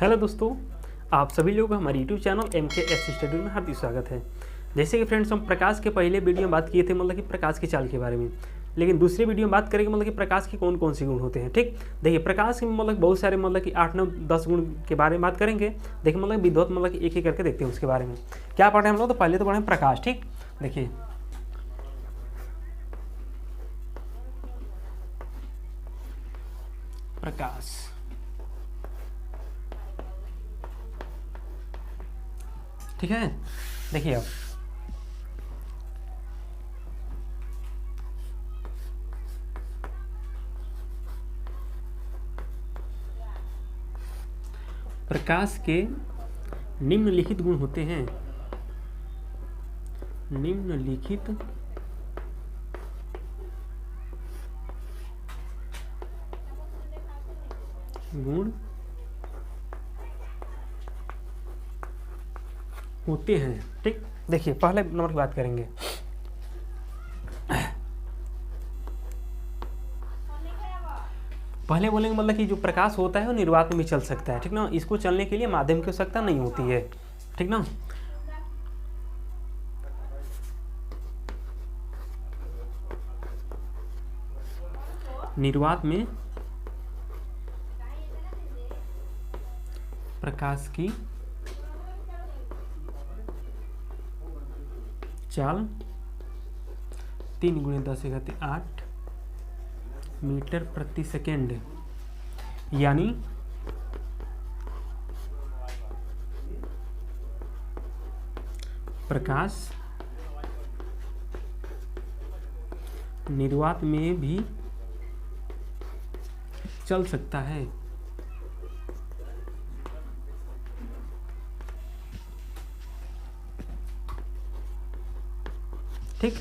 Hello दोस्तों, आप सभी लोग हमारे यूट्यूब चैनल MKS स्टडी में हार्दिक स्वागत है। जैसे कि फ्रेंड्स, हम प्रकाश के पहले वीडियो में बात किए थे मतलब कि प्रकाश की चाल के बारे में, लेकिन दूसरी वीडियो में बात करेंगे मतलब कि प्रकाश के कौन कौन से गुण होते हैं। ठीक, देखिए प्रकाश में मतलब बहुत सारे मतलब कि 8, 9, 10 गुण के बारे में बात करेंगे। देखिए मतलब विद्वत मतलब कि एक एक करके देखते हैं उसके बारे में क्या पढ़े हम लोग। तो पहले तो पढ़े प्रकाश। ठीक, देखिए प्रकाश। ठीक है, देखिए अब प्रकाश के निम्नलिखित गुण होते हैं। निम्नलिखित गुण होते हैं। ठीक, देखिए पहले नंबर की बात करेंगे। पहले बोलेंगे मतलब कि जो प्रकाश होता है वो निर्वात में भी चल सकता है। ठीक ना, इसको चलने के लिए माध्यम की आवश्यकता नहीं होती है। ठीक ना, निर्वात में प्रकाश की चाल 3 × 10⁸ मीटर प्रति सेकेंड, यानी प्रकाश निर्वात में भी चल सकता है। ठीक,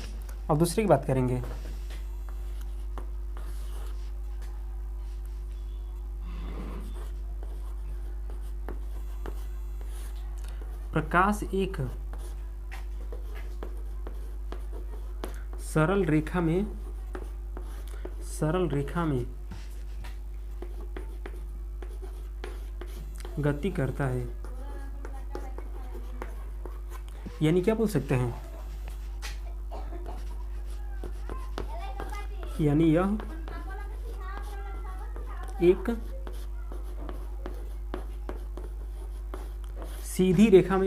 अब दूसरी की बात करेंगे। प्रकाश एक सरल रेखा में गति करता है। यानी क्या बोल सकते हैं, यानी यह एक सीधी रेखा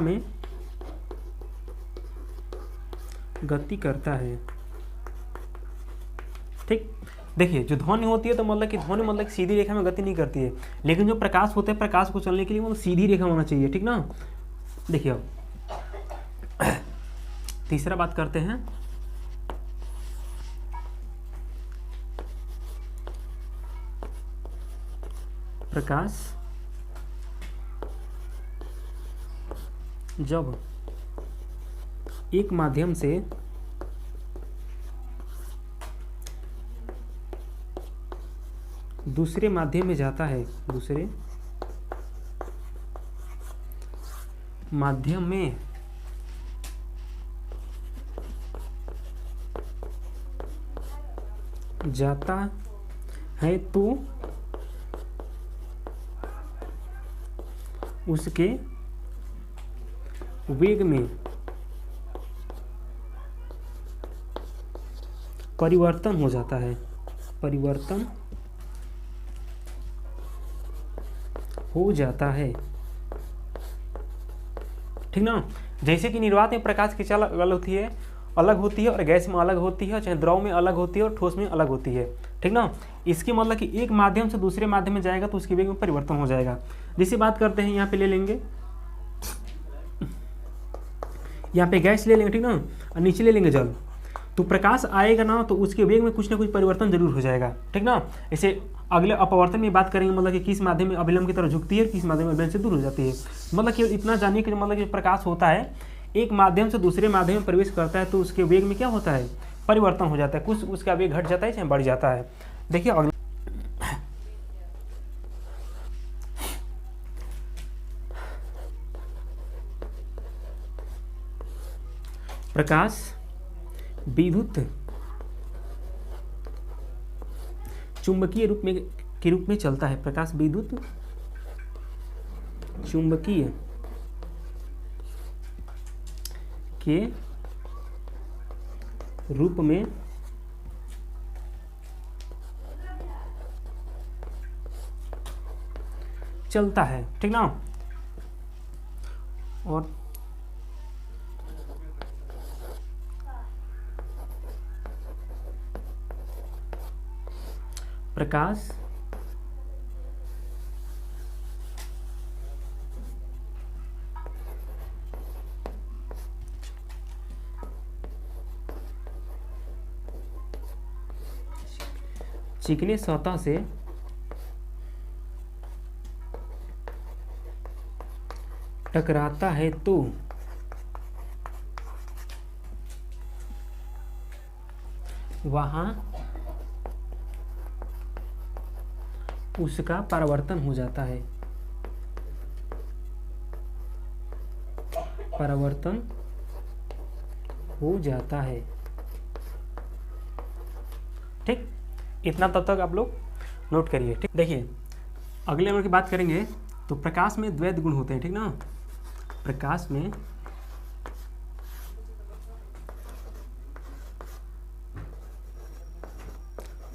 में गति करता है। ठीक, देखिए जो ध्वनि होती है तो मतलब कि ध्वनि मतलब सीधी रेखा में गति नहीं करती है, लेकिन जो प्रकाश होता है प्रकाश को चलने के लिए मतलब सीधी रेखा होना चाहिए। ठीक ना, देखिए अब तीसरा बात करते हैं। प्रकाश जब एक माध्यम से दूसरे माध्यम में जाता है, दूसरे माध्यम में जाता है तो उसके वेग में परिवर्तन हो जाता है। परिवर्तन हो जाता है। ठीक ना, जैसे कि निर्वात में प्रकाश की चाल अलग होती है और गैस में अलग होती है, चाहे द्रव में अलग होती है और ठोस में अलग होती है। ठीक ना, इसकी मतलब कि एक माध्यम से दूसरे माध्यम में जाएगा तो उसके वेग में परिवर्तन हो जाएगा। जैसे बात करते हैं, यहाँ पे ले लेंगे, यहाँ पे गैस ले लेंगे। ठीक ना, और नीचे ले लेंगे जल, तो प्रकाश आएगा ना तो उसके वेग में कुछ ना कुछ परिवर्तन जरूर हो जाएगा। ठीक ना, ऐसे अगले अपवर्तन में बात करेंगे मतलब कि किस माध्यम में अभिलंब की तरफ झुकती है और किस माध्यम में अभिलंब से दूर हो जाती है। मतलब कि इतना जानिए कि मतलब कि प्रकाश होता है एक माध्यम से दूसरे माध्यम में प्रवेश करता है तो उसके वेग में क्या होता है, परिवर्तन हो जाता है। कुछ उसका वेग घट जाता है चाहे बढ़ जाता है। देखिए अगले प्रकाश विद्युत चुंबकीय रूप में के रूप में चलता है। प्रकाश विद्युत चुंबकीय के रूप में चलता है, ठीक ना। और प्रकाश चिकने सतह से टकराता है तो वहाँ उसका परावर्तन हो जाता है, परावर्तन हो जाता है, ठीक। इतना तब तक आप लोग नोट करिए, ठीक। देखिए अगले नंबर की बात करेंगे तो प्रकाश में द्वैत गुण होते हैं, ठीक ना। प्रकाश में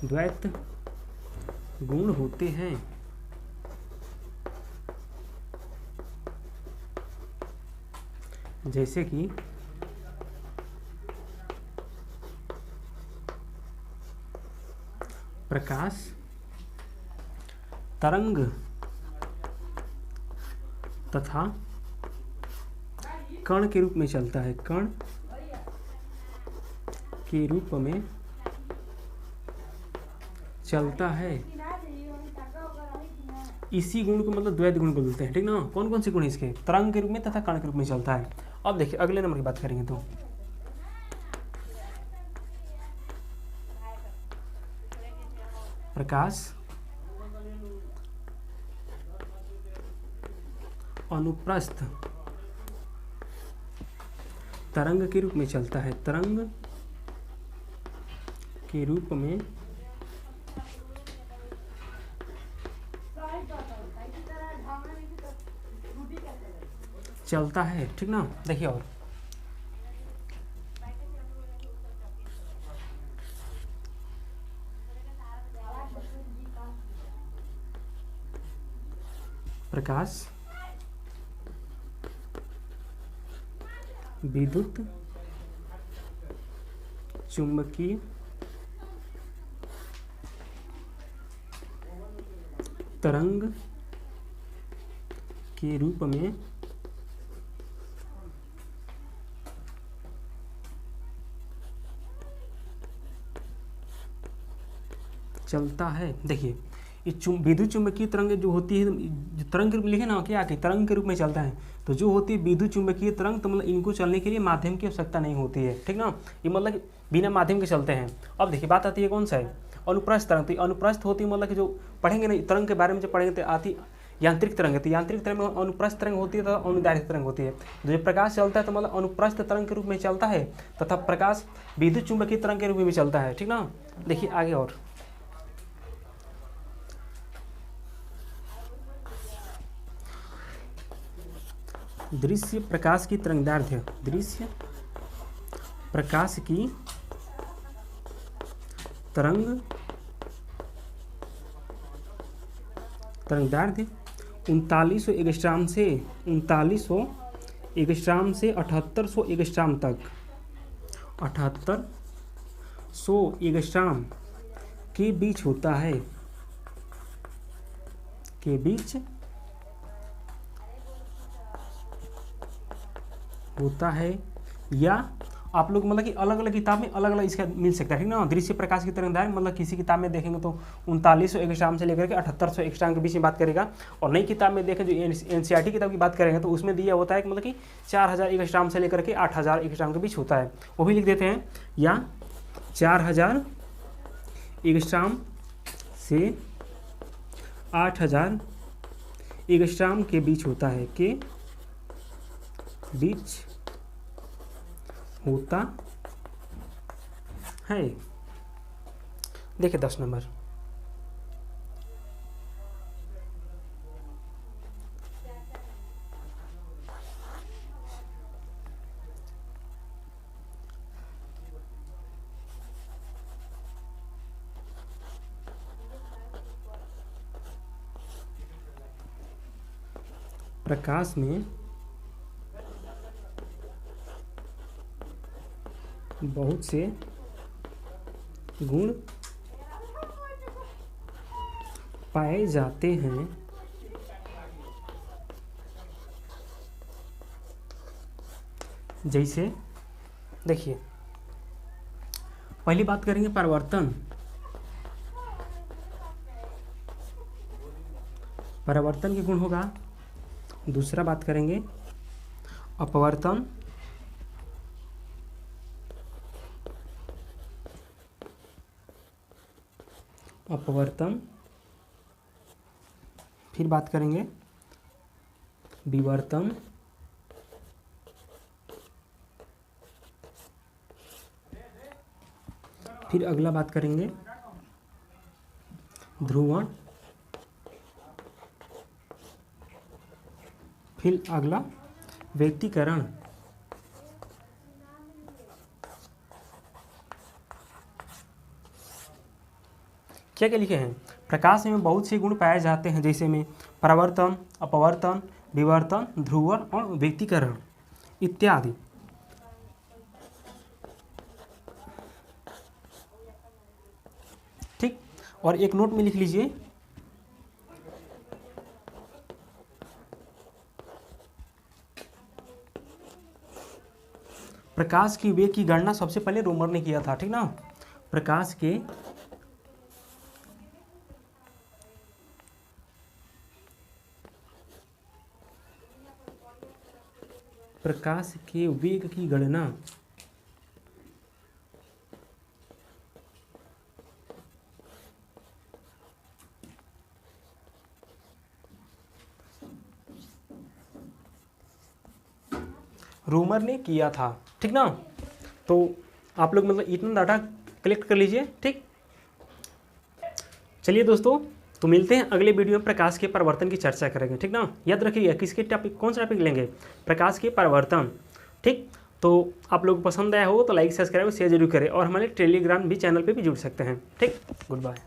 द्वैत गुण होते हैं। जैसे कि प्रकाश तरंग तथा कण के रूप में चलता है, कण के रूप में चलता है। इसी गुण को मतलब द्वैत गुण बोलते हैं, ठीक ना। कौन कौन से गुण इसके? तरंग के रूप में तथा कण के रूप में चलता है। अब देखिए अगले नंबर की बात करेंगे तो प्रकाश अनुप्रस्थ तरंग के रूप में चलता है, तरंग के रूप में चलता है, ठीक ना। देखिए और प्रकाश विद्युत चुंबकीय तरंग के रूप में चलता है। देखिए ये विद्युत चुंबकीय तरंग जो होती है, जो तरंग के रूप में लिखे ना क्या कि तरंग के रूप में चलता है, तो जो होती है विद्युत चुंबकीय तरंग, तो मतलब इनको चलने के लिए माध्यम की आवश्यकता नहीं होती है, ठीक ना। ये मतलब बिना माध्यम के चलते हैं। अब देखिए बात आती है कौन सा है, अनुप्रस्थ तरंग। तो अनुप्रस्थ होती है मतलब कि जो पढ़ेंगे ना तरंग के बारे में, जब पढ़ेंगे तो आती यांत्रिक तरंग है। तो यांत्रिक तरंग में अनुप्रस्थ तरंग होती है तथा अनुदैर्घ्य तरंग होती है। जो प्रकाश चलता है तो मतलब अनुप्रस्थ तरंग के रूप में चलता है तथा प्रकाश विद्युत चुंबकीय तरंग के रूप में चलता है, ठीक ना। देखिए आगे और दृश्य प्रकाश की तरंगदैर्घ्य, दृश्य प्रकाश की तरंगदैर्घ्य 3900 एंगस्ट्रॉम से 7800 एंगस्ट्रॉम तक, 7800 एंगस्ट्रॉम के बीच होता है, के बीच होता है। या आप लोग मतलब कि अलग अलग किताब में अलग अलग इसका मिल सकता है, ठीक ना। दृश्य प्रकाश की तरंगदैर्घ्य मतलब किसी किताब में देखेंगे तो 3900 एंगस्ट्रॉम से लेकर के 7800 एंगस्ट्रॉम के बीच में बात करेगा, और नई किताब में देखें जो एनसीईआरटी किताब की बात करेंगे तो उसमें दिया होता है कि मतलब कि 4000 एंगस्ट्रॉम से लेकर के 8000 एंगस्ट्रॉम के बीच होता है, वो भी लिख देते हैं। या 4000 एंगस्ट्रॉम से 8000 एंगस्ट्रॉम के बीच होता है, के बीच होता है। देखिए 10 नंबर प्रकाश में बहुत से गुण पाए जाते हैं जैसे, देखिए पहली बात करेंगे परावर्तन। परावर्तन के गुण होगा। दूसरा बात करेंगे अपवर्तन। अपवर्तन। फिर बात करेंगे विवर्तन। फिर अगला बात करेंगे ध्रुवण। फिर अगला व्यक्तीकरण। क्या क्या लिखे हैं? प्रकाश में बहुत से गुण पाए जाते हैं जैसे में परावर्तन, अपवर्तन, विवर्तन, ध्रुवण और व्यक्तीकरण इत्यादि। ठीक, और एक नोट में लिख लीजिए, प्रकाश की वेग की गणना सबसे पहले रोमर ने किया था। ठीक ना, प्रकाश के वेग की गणना रोमर ने किया था। ठीक ना, तो आप लोग मतलब इतना डाटा कलेक्ट कर लीजिए। ठीक, चलिए दोस्तों, तो मिलते हैं अगले वीडियो में, प्रकाश के परावर्तन की चर्चा करेंगे। ठीक ना, याद रखिएगा किसके टॉपिक, कौन सा टॉपिक लेंगे, प्रकाश के परावर्तन। ठीक, तो आप लोग को पसंद आया हो तो लाइक, सब्सक्राइब, शेयर जरूर करें और हमारे टेलीग्राम भी चैनल पे भी जुड़ सकते हैं। ठीक, गुड बाय।